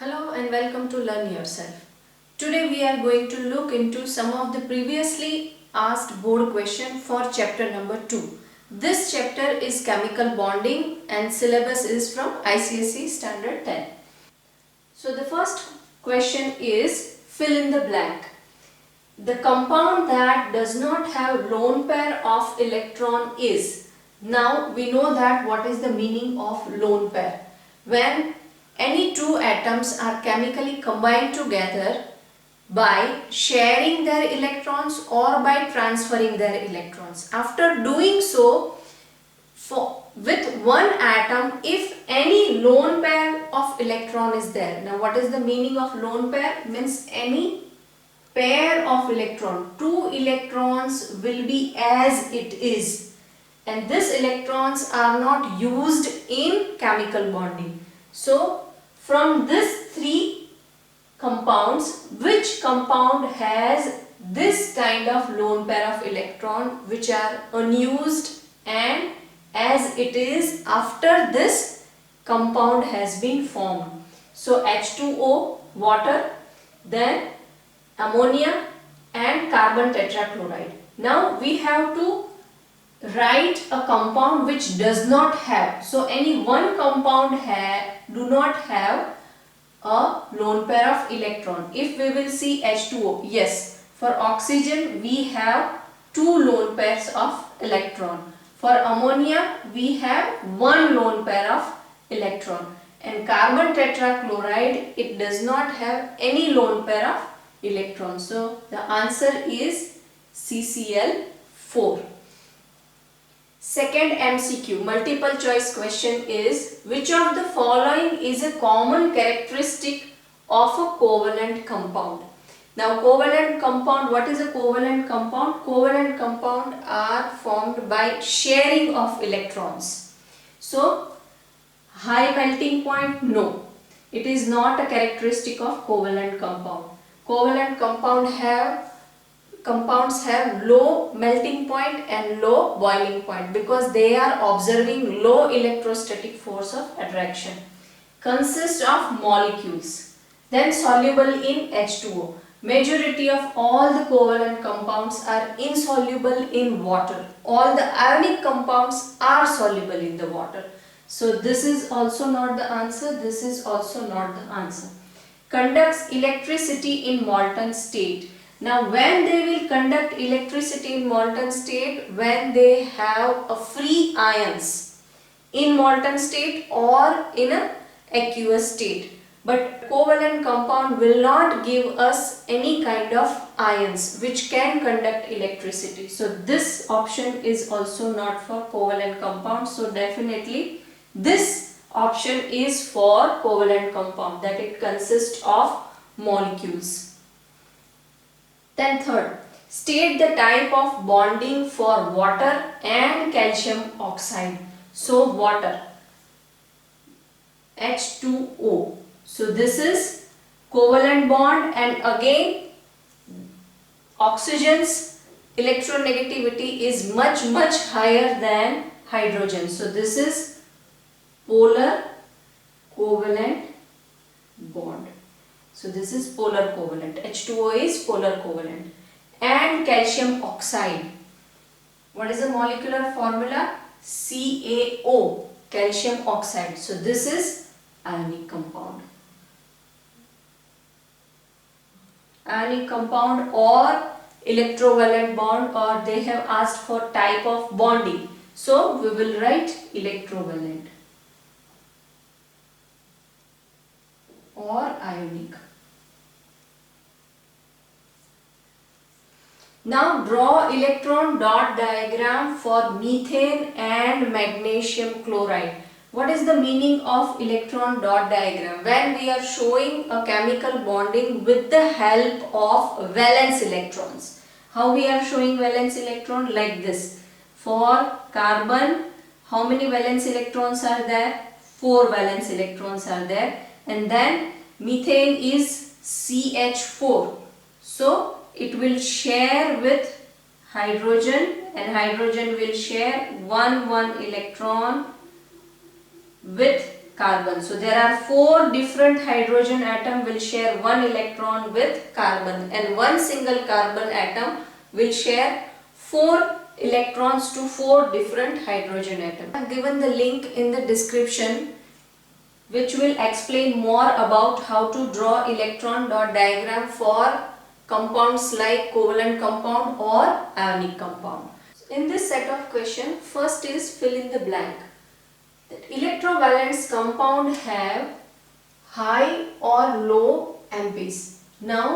Hello and welcome to Learn Yourself. Today we are going to look into some of the previously asked board question for chapter number 2. This chapter is chemical bonding and syllabus is from ICSE standard 10. So the first question is fill in the blank. The compound that does not have lone pair of electron is. Now we know that what is the meaning of lone pair. When any two atoms are chemically combined together by sharing their electrons or by transferring their electrons. After doing so, with one atom, if any lone pair of electron is there. Now what is the meaning of lone pair? Means any pair of electron. Two electrons will be as it is. And these electrons are not used in chemical bonding. So from these three compounds, which compound has this kind of lone pair of electron which are unused and as it is after this compound has been formed? So H2O, water, then ammonia and carbon tetrachloride. Now we have to write a compound which does not have. So any one compound do not have a lone pair of electron. If we will see H2O, yes, for oxygen we have two lone pairs of electron. For ammonia we have one lone pair of electron. And carbon tetrachloride, it does not have any lone pair of electrons. So the answer is CCl4. Second MCQ, multiple choice question is, which of the following is a common characteristic of a covalent compound? Now covalent compound, what is a covalent compound? Covalent compound are formed by sharing of electrons. So high melting point, no. It is not a characteristic of covalent compound. Covalent compounds have low melting point and low boiling point because they are observing low electrostatic force of attraction. Consists of molecules. Then soluble in H2O. Majority of all the covalent compounds are insoluble in water. All the ionic compounds are soluble in the water. So this is also not the answer. This is also not the answer. Conducts electricity in molten state. Now when they will conduct electricity in molten state? When they have a free ions in molten state or in an aqueous state. But covalent compound will not give us any kind of ions which can conduct electricity. So this option is also not for covalent compound. So definitely this option is for covalent compound, that it consists of molecules. Then third, state the type of bonding for water and calcium oxide. So water, H2O. So this is covalent bond, and again oxygen's electronegativity is much higher than hydrogen. So this is polar covalent bond. So this is polar covalent. H2O is polar covalent. And calcium oxide. What is the molecular formula? CaO, calcium oxide. So this is ionic compound. Ionic compound or electrovalent bond, or they have asked for type of bonding. So we will write electrovalent or ionic. Now draw electron dot diagram for methane and magnesium chloride. What is the meaning of electron dot diagram? When we are showing a chemical bonding with the help of valence electrons. How we are showing valence electron? Like this. For carbon, how many valence electrons are there? 4 valence electrons are there. And then methane is CH4. So it will share with hydrogen, and hydrogen will share one electron with carbon. So there are 4 different hydrogen atom will share 1 electron with carbon, and one single carbon atom will share 4 electrons to 4 different hydrogen atoms. I have given the link in the description which will explain more about how to draw electron dot diagram for compounds like covalent compound or ionic compound. In this set of questions, first is fill in the blank. That electrovalence compound have high or low MPs. Now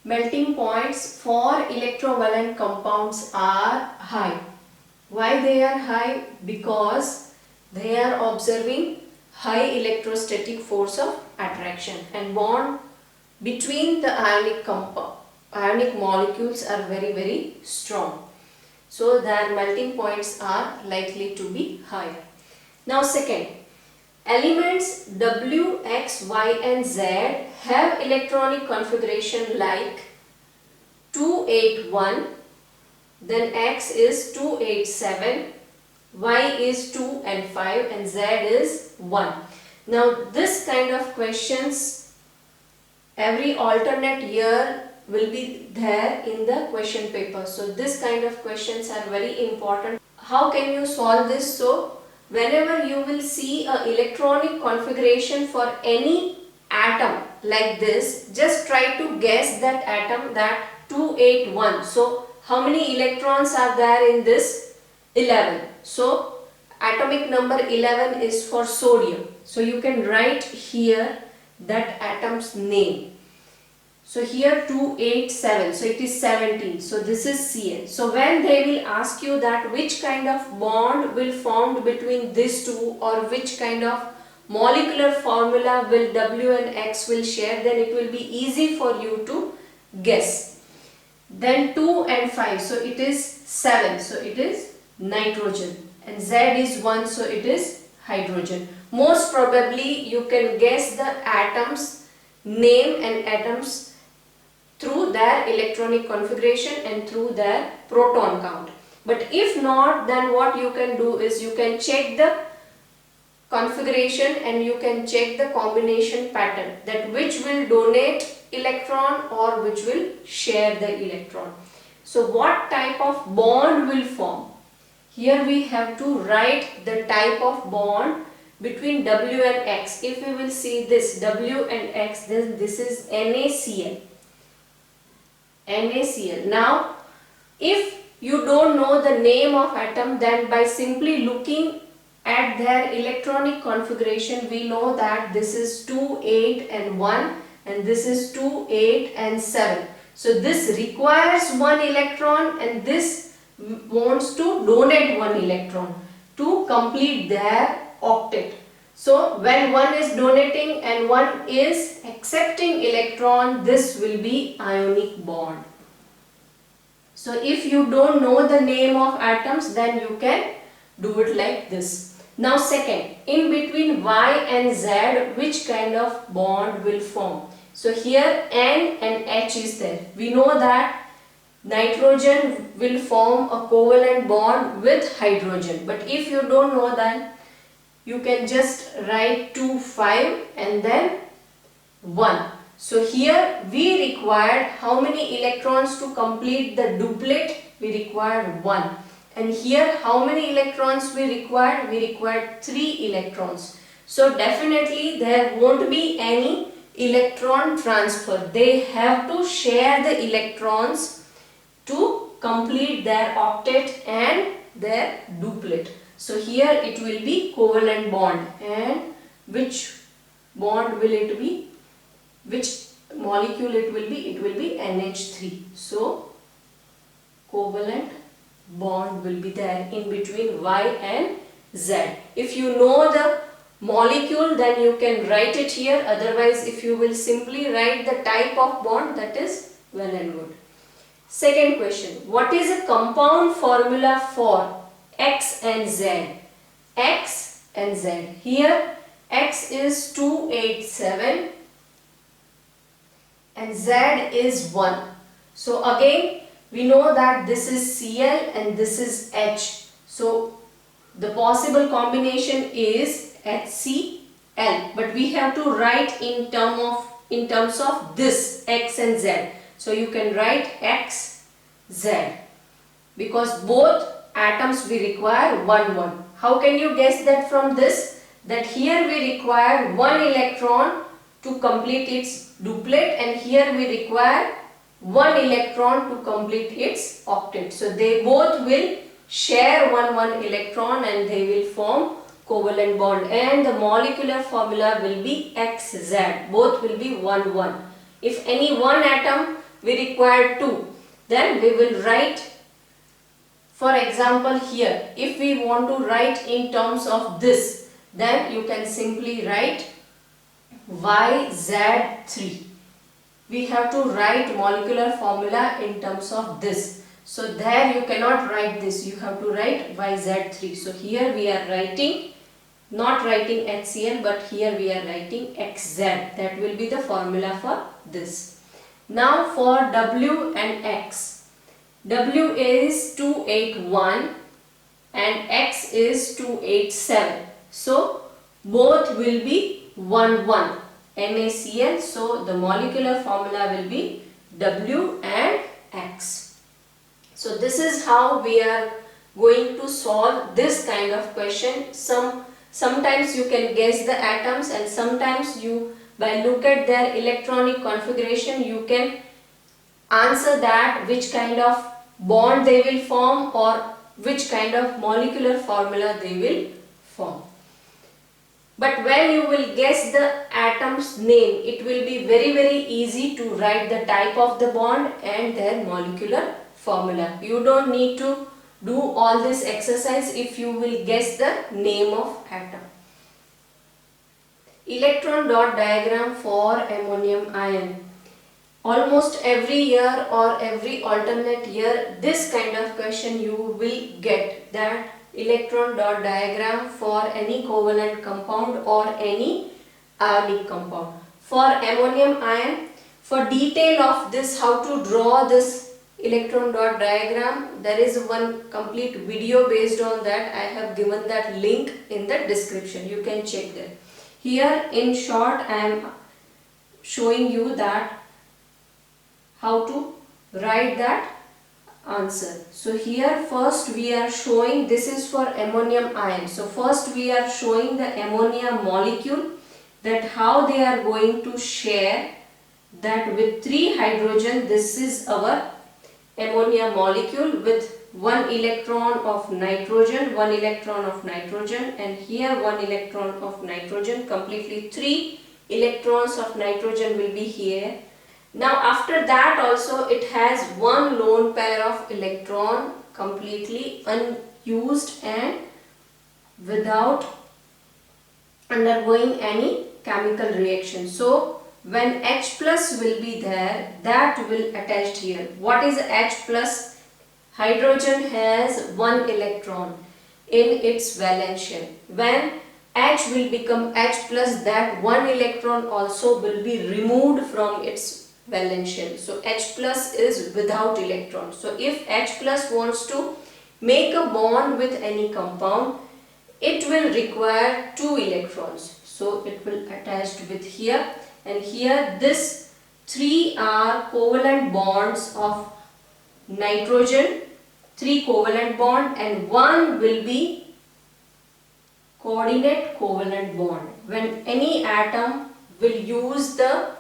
melting points for electrovalent compounds are high. Why they are high? Because they are observing high electrostatic force of attraction, and bond between the ionic molecules are very strong. So their melting points are likely to be higher. Now second, elements W, X, Y and Z have electronic configuration like 281, then X is 287, Y is 2 and 5 and Z is 1. Now this kind of questions every alternate year will be there in the question paper. So this kind of questions are very important. How can you solve this? So whenever you will see a electronic configuration for any atom like this, just try to guess that atom, that 281. So how many electrons are there in this? 11. So atomic number 11 is for sodium. So you can write here that atom's name. So here 287, so it is 17. So this is Cl. So when they will ask you that which kind of bond will form between these two, or which kind of molecular formula will W and X will share, then it will be easy for you to guess. Then 2 and 5, so it is 7, so it is nitrogen, and Z is 1, so it is hydrogen. Most probably you can guess the atoms name and atoms through their electronic configuration and through their proton count. But if not, then what you can do is you can check the configuration and you can check the combination pattern, that which will donate electron or which will share the electron. So what type of bond will form? Here we have to write the type of bond between W and X. If we will see this W and X, then this is NaCl. NaCl. Now, if you don't know the name of atom, then by simply looking at their electronic configuration, we know that this is 2, 8 and 1 and this is 2, 8 and 7. So this requires 1 electron and this wants to donate 1 electron to complete their octet. So when one is donating and one is accepting electron, this will be ionic bond. So if you don't know the name of atoms, then you can do it like this. Now second, in between Y and Z, which kind of bond will form? So here N and H is there. We know that nitrogen will form a covalent bond with hydrogen. But if you don't know that, you can just write 2, 5 and then 1. So here we required how many electrons to complete the duplet? We required 1. And here how many electrons we required? We required 3 electrons. So definitely there won't be any electron transfer. They have to share the electrons to complete their octet and their duplet. So here it will be covalent bond, and which bond will it be? Which molecule it will be? It will be NH3. So covalent bond will be there in between Y and Z. If you know the molecule, then you can write it here. Otherwise, if you will simply write the type of bond, that is well and good. Second question, what is a compound formula for X and Z? X and Z. Here X is 287 and Z is 1. So again we know that this is Cl and this is H. So the possible combination is HC L, but we have to write in terms of this X and Z. So you can write X, Z, because both atoms we require 1 1. How can you guess that from this? That here we require 1 electron to complete its duplet, and here we require 1 electron to complete its octet. So they both will share 1 electron and they will form covalent bond, and the molecular formula will be XZ. Both will be 1 1. If any one atom we require 2, then we will write, for example here, if we want to write in terms of this, then you can simply write YZ3. We have to write molecular formula in terms of this. So there you cannot write this, you have to write YZ3. So here we are writing, not writing HCl, but here we are writing XZ. That will be the formula for this. Now for W and X. W is 281 and X is 287. So both will be 1 1 NaCl. So the molecular formula will be W and X. So this is how we are going to solve this kind of question. Sometimes you can guess the atoms, and sometimes you, by look at their electronic configuration, you can answer that which kind of bond they will form or which kind of molecular formula they will form. But when you will guess the atom's name, it will be very easy to write the type of the bond and their molecular formula. You don't need to do all this exercise if you will guess the name of atom. Electron dot diagram for ammonium ion. Almost every year or every alternate year, this kind of question you will get, that electron dot diagram for any covalent compound or any ionic compound. For ammonium ion, for detail of this, how to draw this electron dot diagram, there is one complete video based on that. I have given that link in the description. You can check that. Here in short I am showing you that how to write that answer. So here first we are showing, this is for ammonium ion. So first we are showing the ammonia molecule, that how they are going to share that with 3 hydrogen. This is our ammonia molecule with 1 electron of nitrogen, 1 electron of nitrogen, and here 1 electron of nitrogen. Completely 3 electrons of nitrogen will be here. Now after that also it has 1 lone pair of electron, completely unused and without undergoing any chemical reaction. So when H plus will be there, that will attach here. What is H plus? Hydrogen has 1 electron in its valence shell. When H will become H plus, that 1 electron also will be removed from its valence shell. So H plus is without electron. So if H plus wants to make a bond with any compound, it will require 2 electrons. So it will attach with here, and here this 3 are covalent bonds of nitrogen, 3 covalent bond, and 1 will be coordinate covalent bond. When any atom will use the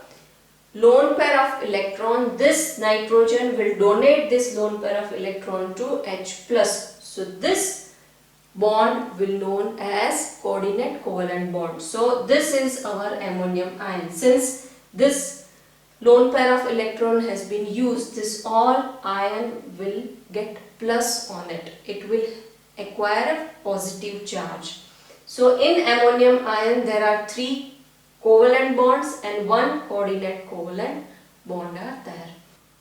lone pair of electron, this nitrogen will donate this lone pair of electron to H plus. So this bond will known as coordinate covalent bond. So this is our ammonium ion. Since this lone pair of electron has been used, this all ion will get plus on it. It will acquire a positive charge. So in ammonium ion there are 3 covalent bonds and 1 coordinate covalent bond are there.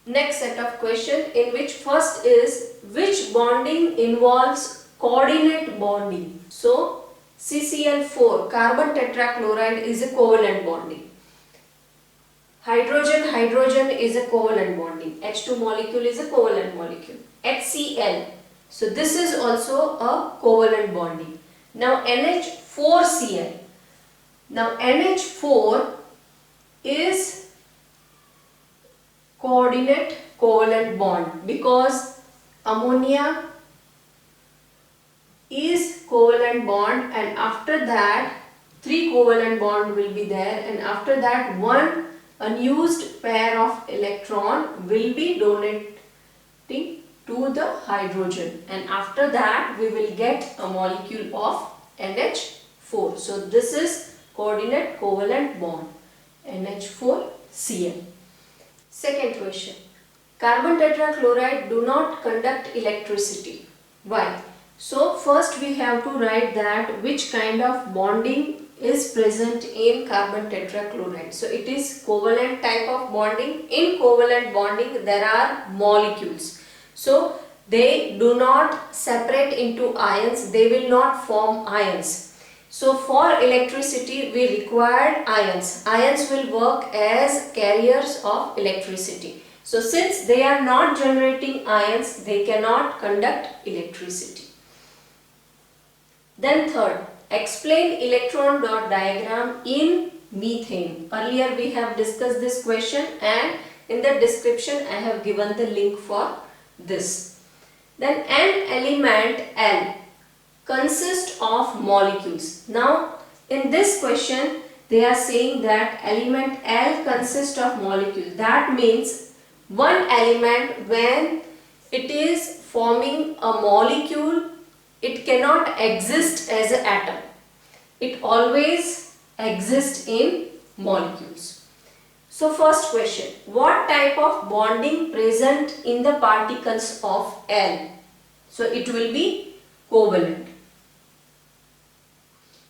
Next set of question, in which first is, which bonding involves coordinate bonding? So CCl4, carbon tetrachloride, is a covalent bonding. Hydrogen is a covalent bonding. H2 molecule is a covalent molecule. HCl, so this is also a covalent bonding. Now NH4Cl, Now NH4 is coordinate covalent bond because ammonia is covalent bond, and after that 3 covalent bond will be there, and after that one unused pair of electron will be donating to the hydrogen, and after that we will get a molecule of NH4. So this is coordinate covalent bond, NH4Cl. Second question. Carbon tetrachloride do not conduct electricity. Why? So first we have to write that which kind of bonding is present in carbon tetrachloride. So it is covalent type of bonding. In covalent bonding there are molecules. So they do not separate into ions, they will not form ions. So for electricity we require ions. Ions will work as carriers of electricity. So since they are not generating ions, they cannot conduct electricity. Then third, explain electron dot diagram in methane. Earlier we have discussed this question, and in the description I have given the link for this. Then an element L consists of molecules. Now in this question they are saying that element L consists of molecules. That means one element, when it is forming a molecule, it cannot exist as an atom. It always exists in molecules. So first question, what type of bonding present in the particles of L? So it will be covalent.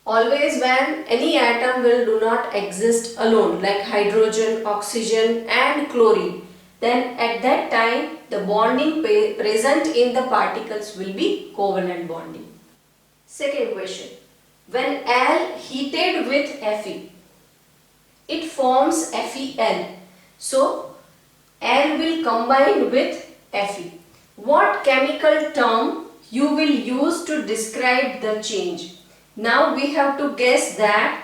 Always when any atom will do not exist alone, like hydrogen, oxygen and chlorine, then at that time the bonding present in the particles will be covalent bonding. Second question, when L heated with Fe, it forms FeL. So L will combine with Fe. What chemical term you will use to describe the change? Now we have to guess that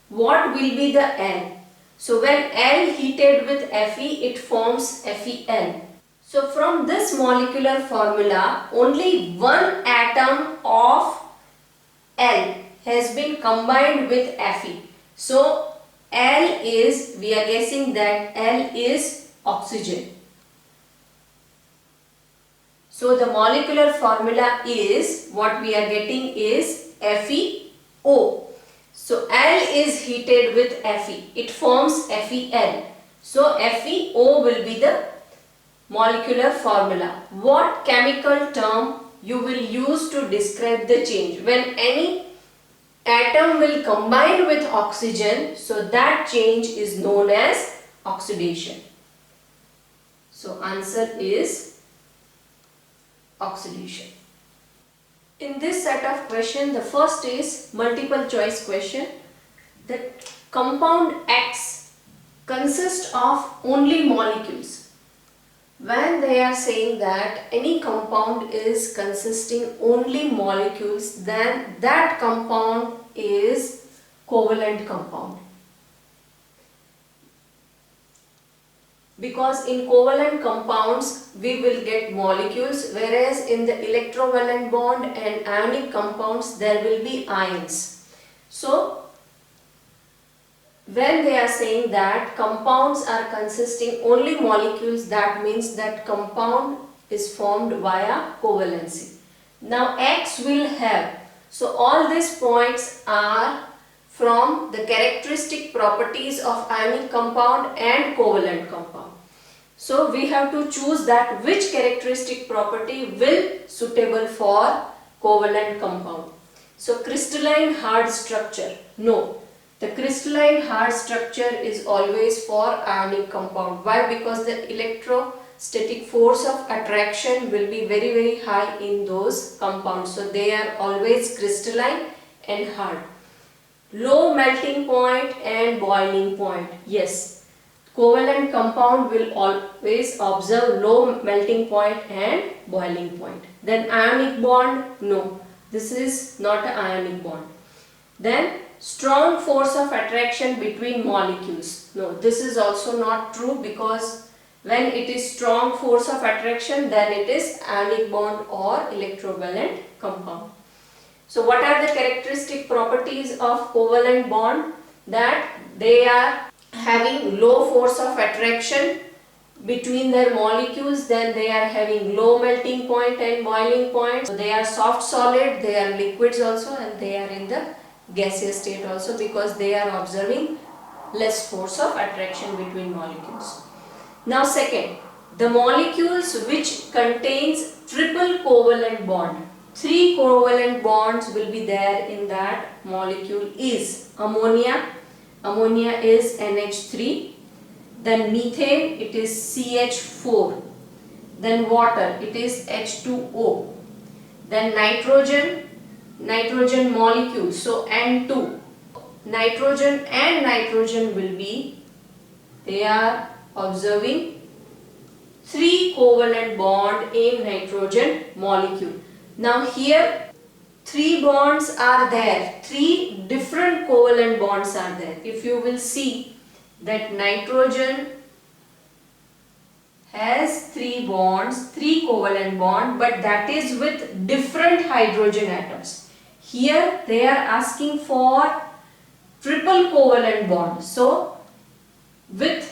what will be the L. So when L heated with Fe, it forms FeL. So from this molecular formula, only one atom of L has been combined with Fe. So L is, we are guessing that L is oxygen. So the molecular formula is, what we are getting is FeO. So L is heated with Fe. It forms FeL. So FeO will be the molecular formula. What chemical term you will use to describe the change? When any atom will combine with oxygen, so that change is known as oxidation. So answer is oxidation. In this set of question, the first is multiple choice question. The compound X consists of only molecules. When they are saying that any compound is consisting only molecules, then that compound is covalent compound. Because in covalent compounds we will get molecules, whereas in the electrovalent bond and ionic compounds there will be ions. So when they are saying that compounds are consisting only molecules, that means that compound is formed via covalency. Now X will have, so all these points are from the characteristic properties of ionic compound and covalent compound. So we have to choose that which characteristic property will suitable for covalent compound. So crystalline hard structure, no. The crystalline hard structure is always for ionic compound. Why? Because the electrostatic force of attraction will be very high in those compounds. So they are always crystalline and hard. Low melting point and boiling point. Yes, covalent compound will always observe low melting point and boiling point. Then ionic bond, no, this is not an ionic bond. Then strong force of attraction between molecules. No, this is also not true, because when it is strong force of attraction, then it is ionic bond or electrovalent compound. So what are the characteristic properties of covalent bond? That they are having low force of attraction between their molecules, then they are having low melting point and boiling point. So they are soft solid, they are liquids also, and they are in the gaseous state also, because they are observing less force of attraction between molecules. Now second, the molecules which contains triple covalent bond. 3 covalent bonds will be there in that molecule is ammonia. Ammonia is NH3. Then methane, it is CH4. Then water, it is H2O. Then nitrogen, nitrogen molecule, so N2. Nitrogen and nitrogen will be, they are observing 3 covalent bond in nitrogen molecule. Now here 3 bonds are there, 3 different covalent bonds are there. If you will see that nitrogen has 3 bonds, 3 covalent bond, but that is with different hydrogen atoms. Here they are asking for triple covalent bond. So with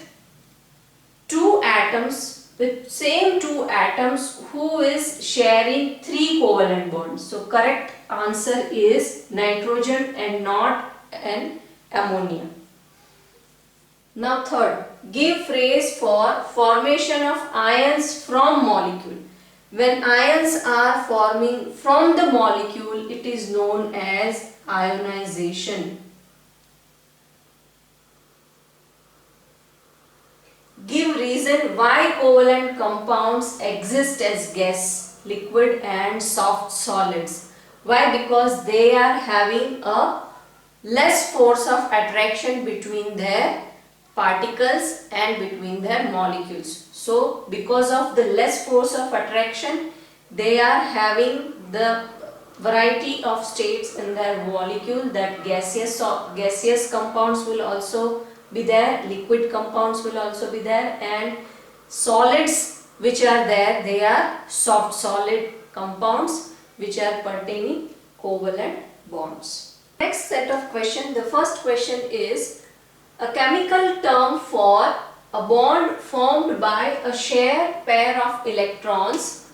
2 atoms, with same 2 atoms, who is sharing 3 covalent bonds. So correct answer is nitrogen and not an ammonia. Now third, give phrase for formation of ions from molecule. When ions are forming from the molecule, it is known as ionization. Give reason why covalent compounds exist as gas, liquid and soft solids. Why? Because they are having a less force of attraction between their particles and between their molecules. So because of the less force of attraction, they are having the variety of states in their molecule, that gaseous compounds will also be there, liquid compounds will also be there, and solids which are there, they are soft solid compounds which are pertaining covalent bonds. Next set of questions. The first question is a chemical term for a bond formed by a shared pair of electrons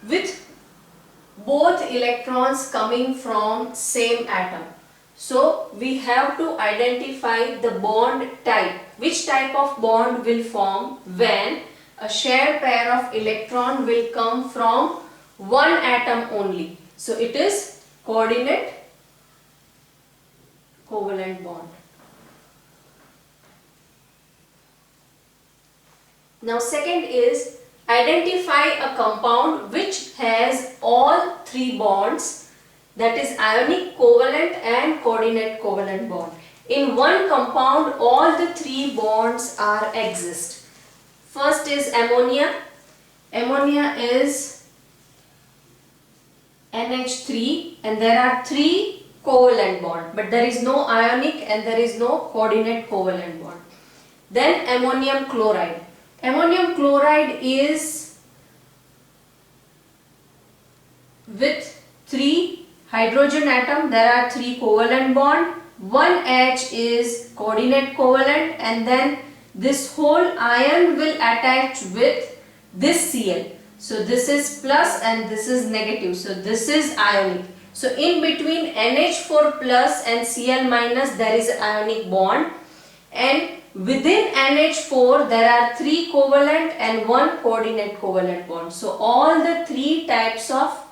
with both electrons coming from same atom. So we have to identify the bond type. Which type of bond will form when a shared pair of electron will come from one atom only. So it is coordinate covalent bond. Now second is identify a compound which has all 3 bonds, that is ionic, covalent and coordinate covalent bond. In one compound all the 3 bonds are exist. First is ammonia. Ammonia is NH3 and there are 3 covalent bond, but there is no ionic and there is no coordinate covalent bond. Then ammonium chloride. Ammonium chloride is with 3 hydrogen atom, there are 3 covalent bond, one H is coordinate covalent, and then this whole ion will attach with this Cl. So this is plus and this is negative, so this is ionic. So in between NH4 plus and Cl minus there is ionic bond, and within NH4 there are 3 covalent and 1 coordinate covalent bond. So all the 3 types of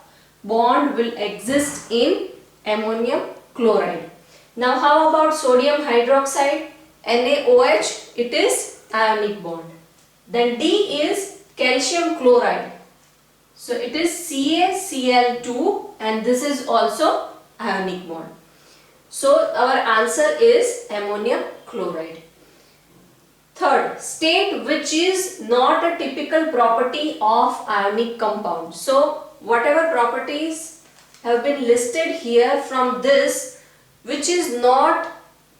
bond will exist in ammonium chloride. Now how about sodium hydroxide, NaOH? It is ionic bond. Then D is calcium chloride. So it is CaCl2 and this is also ionic bond. So our answer is ammonium chloride. Third, state which is not a typical property of ionic compound. So whatever properties have been listed here, from this which is not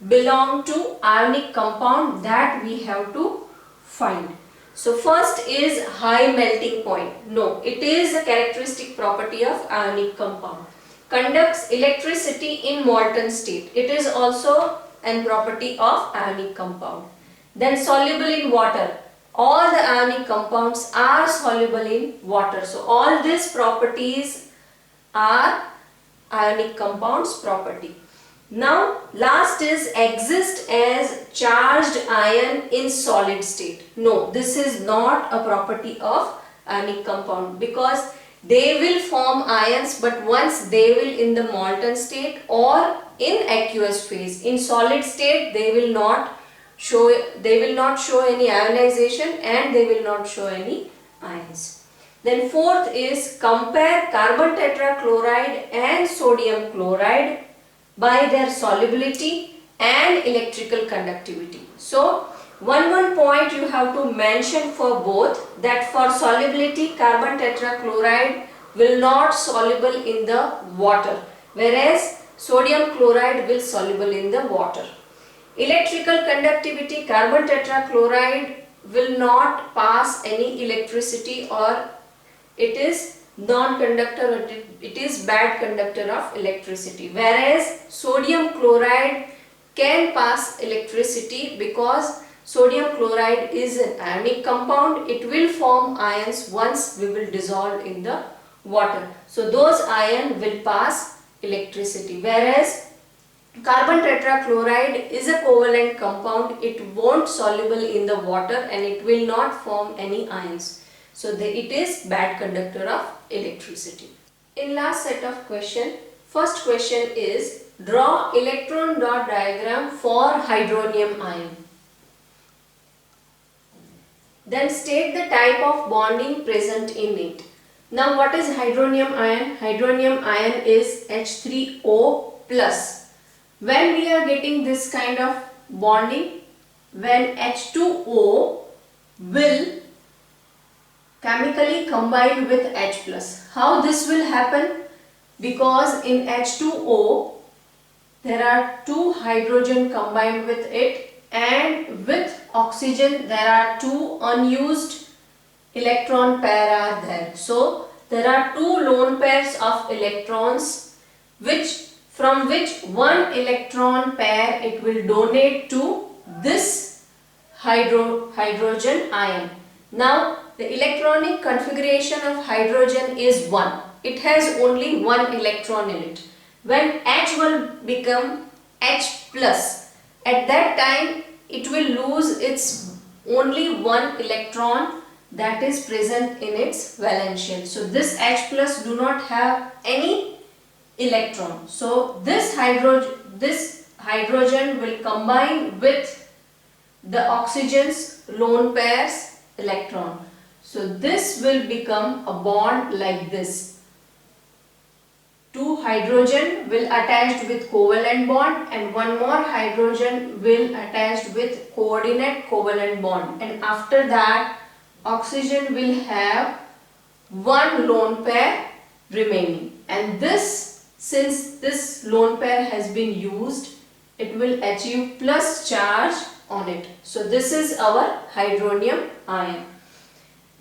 belong to ionic compound, that we have to find. So first is high melting point. No, it is a characteristic property of ionic compound. Conducts electricity in molten state. It is also an property of ionic compound. Then soluble in water. All the ionic compounds are soluble in water. So all these properties are ionic compounds property. Now last is exist as charged ion in solid state. No, this is not a property of ionic compound, because they will form ions, but once they will in the molten state or in aqueous phase. In solid state they will not show any ionization and they will not show any ions. Then fourth is compare carbon tetrachloride and sodium chloride by their solubility and electrical conductivity. So one point you have to mention for both, that for solubility carbon tetrachloride will not soluble in the water, whereas sodium chloride will soluble in the water. Electrical conductivity, carbon tetrachloride will not pass any electricity, or it is non-conductor, or it is bad conductor of electricity, whereas sodium chloride can pass electricity, because sodium chloride is an ionic compound. It will form ions once we will dissolve in the water. So those ions will pass electricity, whereas carbon tetrachloride is a covalent compound. It won't soluble in the water and it will not form any ions. So it is bad conductor of electricity. In last set of question, first question is draw electron dot diagram for hydronium ion. Then state the type of bonding present in it. Now what is hydronium ion? Hydronium ion is H3O plus. When we are getting this kind of bonding, when H2O will chemically combine with H plus. How this will happen? Because in H2O there are two hydrogen combined with it, and with oxygen there are two unused electron pair are there. So there are two lone pairs of electrons from which one electron pair it will donate to this hydrogen ion. Now the electronic configuration of hydrogen is 1. It has only one electron in it. When H will become H plus, at that time it will lose its only one electron that is present in its valence shell. So this H plus do not have any electron. So this hydrogen will combine with the oxygen's lone pairs electron. So this will become a bond like this. Two hydrogen will attached with covalent bond and one more hydrogen will attached with coordinate covalent bond, and after that oxygen will have one lone pair remaining, and this, since this lone pair has been used, it will achieve plus charge on it. So this is our hydronium ion.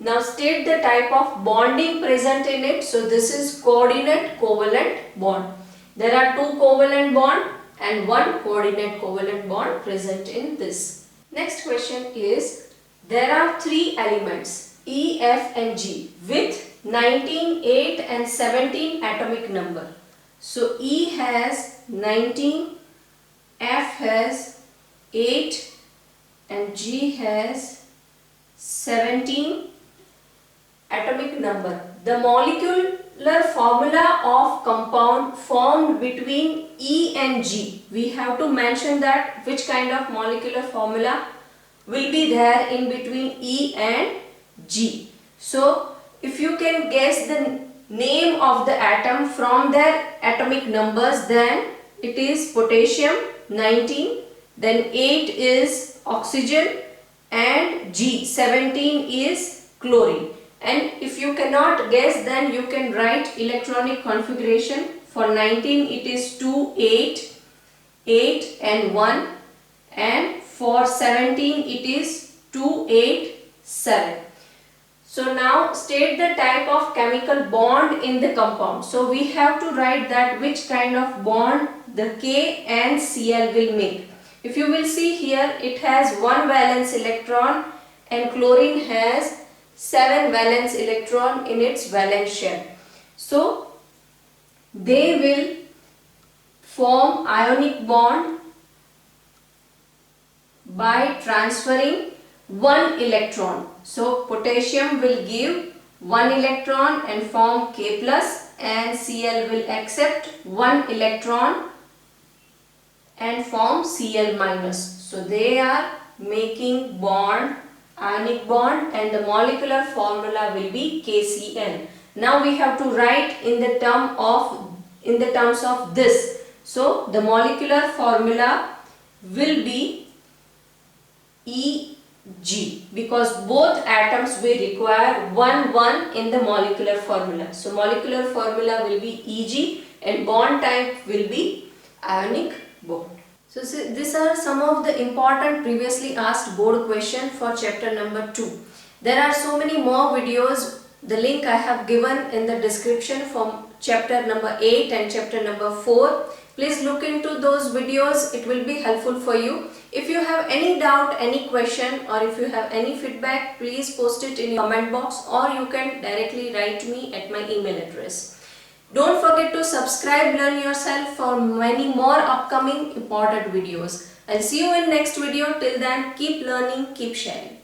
Now state the type of bonding present in it. So this is coordinate covalent bond. There are two covalent bond and one coordinate covalent bond present in this. Next question is, there are three elements E, F and G with 19, 8 and 17 atomic number. So E has 19, F has 8 and G has 17 atomic number. The molecular formula of compound formed between E and G. We have to mention that which kind of molecular formula will be there in between E and G. So if you can guess the name of the atom from their atomic numbers, then it is potassium 19, then 8 is oxygen and G 17 is chlorine. And if you cannot guess, then you can write electronic configuration. For 19 it is 2, 8, 8 and 1, and for 17 it is 2, 8, 7. So now state the type of chemical bond in the compound. So we have to write that which kind of bond the K and Cl will make. If you will see here, it has 1 valence electron and chlorine has 7 valence electron in its valence shell. So they will form ionic bond by transferring 1 electron. So potassium will give 1 electron and form K plus, and Cl will accept 1 electron and form Cl minus. So they are making bond, ionic bond, and the molecular formula will be KCl. Now we have to write in the terms of this. So the molecular formula will be Eg, because both atoms will require 1 in the molecular formula. So molecular formula will be Eg and bond type will be ionic bond. So these are some of the important previously asked board question for chapter number 2. There are so many more videos. The link I have given in the description from chapter number 8 and chapter number 4. Please look into those videos. It will be helpful for you. If you have any doubt, any question, or if you have any feedback, please post it in your comment box, or you can directly write me at my email address. Don't forget to subscribe, learn yourself for many more upcoming important videos. I'll see you in next video. Till then, keep learning, keep sharing.